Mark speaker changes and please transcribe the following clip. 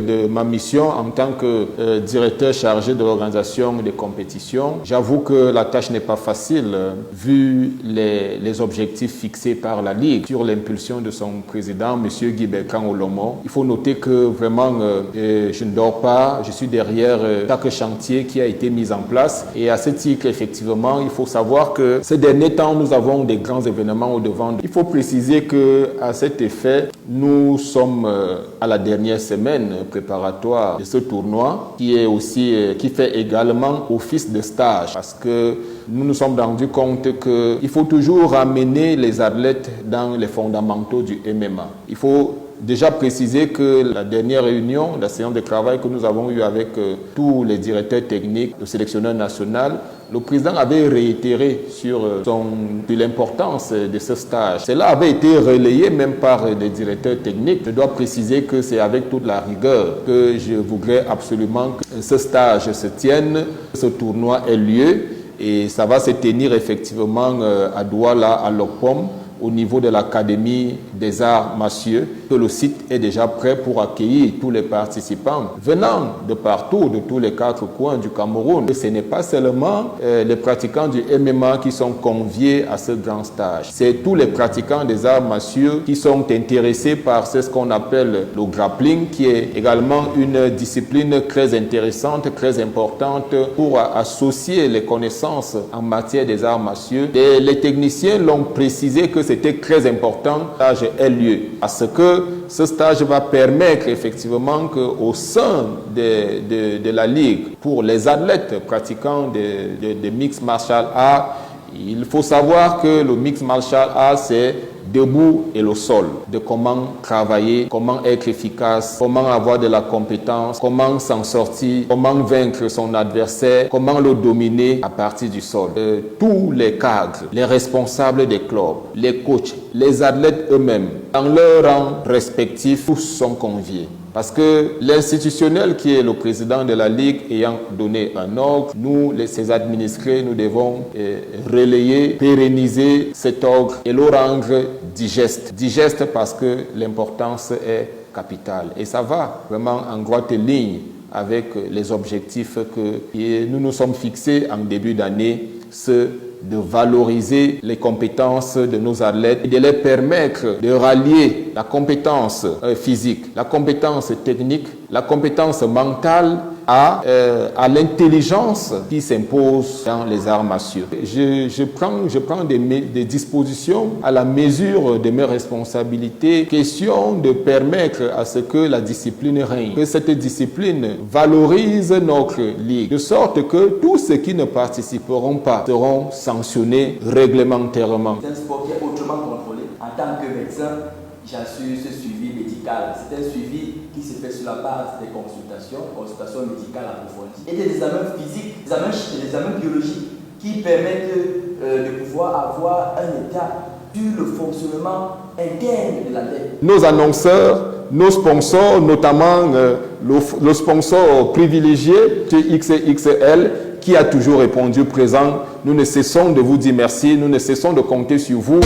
Speaker 1: de ma mission en tant que directeur chargé de l'organisation des compétitions. J'avoue que la tâche n'est pas facile vu les objectifs fixés par la Ligue sur l'impulsion de son président, M. Guy Bertrand Olomo. Il faut noter que vraiment, je ne dors pas, je suis derrière chaque chantier qui a été mis en place. Et à ce titre, effectivement, il faut savoir que ces derniers temps, nous avons des grands événements au devant. Il faut préciser qu'à cet effet, nous sommes à la dernière semaine préparatoire de ce tournoi qui fait également office de stage parce que nous nous sommes rendus compte qu'il faut toujours amener les athlètes dans les fondamentaux du MMA. Il faut déjà préciser que la dernière réunion, la séance de travail que nous avons eue avec tous les directeurs techniques, le sélectionneur national, le président avait réitéré sur l'importance de ce stage. Cela avait été relayé même par des directeurs techniques. Je dois préciser que c'est avec toute la rigueur que je voudrais absolument que ce stage se tienne, que ce tournoi ait lieu et ça va se tenir effectivement à Douala, à Lopom, au niveau de l'Académie des Arts Martiaux, que le site est déjà prêt pour accueillir tous les participants venant de partout, de tous les 4 coins du Cameroun. Et ce n'est pas seulement les pratiquants du MMA qui sont conviés à ce grand stage. C'est tous les pratiquants des arts martiaux qui sont intéressés par ce qu'on appelle le grappling, qui est également une discipline très intéressante, très importante pour associer les connaissances en matière des arts martiaux. Et les techniciens l'ont précisé que c'était très important que ce stage ait lieu, parce que ce stage va permettre effectivement qu'au sein de la Ligue, pour les athlètes pratiquants de mixed martial arts, il faut savoir que le mixed martial arts, c'est debout et le sol, de comment travailler, comment être efficace, comment avoir de la compétence, comment s'en sortir, comment vaincre son adversaire, comment le dominer à partir du sol. Tous les cadres, les responsables des clubs, les coachs, les athlètes eux-mêmes, dans leur rang respectif, tous sont conviés. Parce que l'institutionnel qui est le président de la Ligue ayant donné un ordre, nous, ses administrés, nous devons relayer, pérenniser cet ordre et le rendre digeste. Digeste parce que l'importance est capitale. Et ça va vraiment en droite ligne avec les objectifs que nous nous sommes fixés en début d'année, de valoriser les compétences de nos athlètes et de les permettre de rallier la compétence physique, la compétence technique, la compétence mentale à l'intelligence qui s'impose dans les arts martiaux. Je prends des dispositions à la mesure de mes responsabilités, question de permettre à ce que la discipline règne, que cette discipline valorise notre ligue, de sorte que tous ceux qui ne participeront pas seront sanctionnés réglementairement.
Speaker 2: C'est un sport qui est autrement contrôlé. En tant que médecin, j'assure ce suivi médical. C'est un suivi qui se fait sur la base des consultations médicales approfondies et des examens physiques, des examens biologiques qui permettent de pouvoir avoir un état sur le fonctionnement interne de la tête.
Speaker 1: Nos annonceurs, nos sponsors, notamment le sponsor privilégié XXL, qui a toujours répondu présent, nous ne cessons de vous dire merci, nous ne cessons de compter sur vous.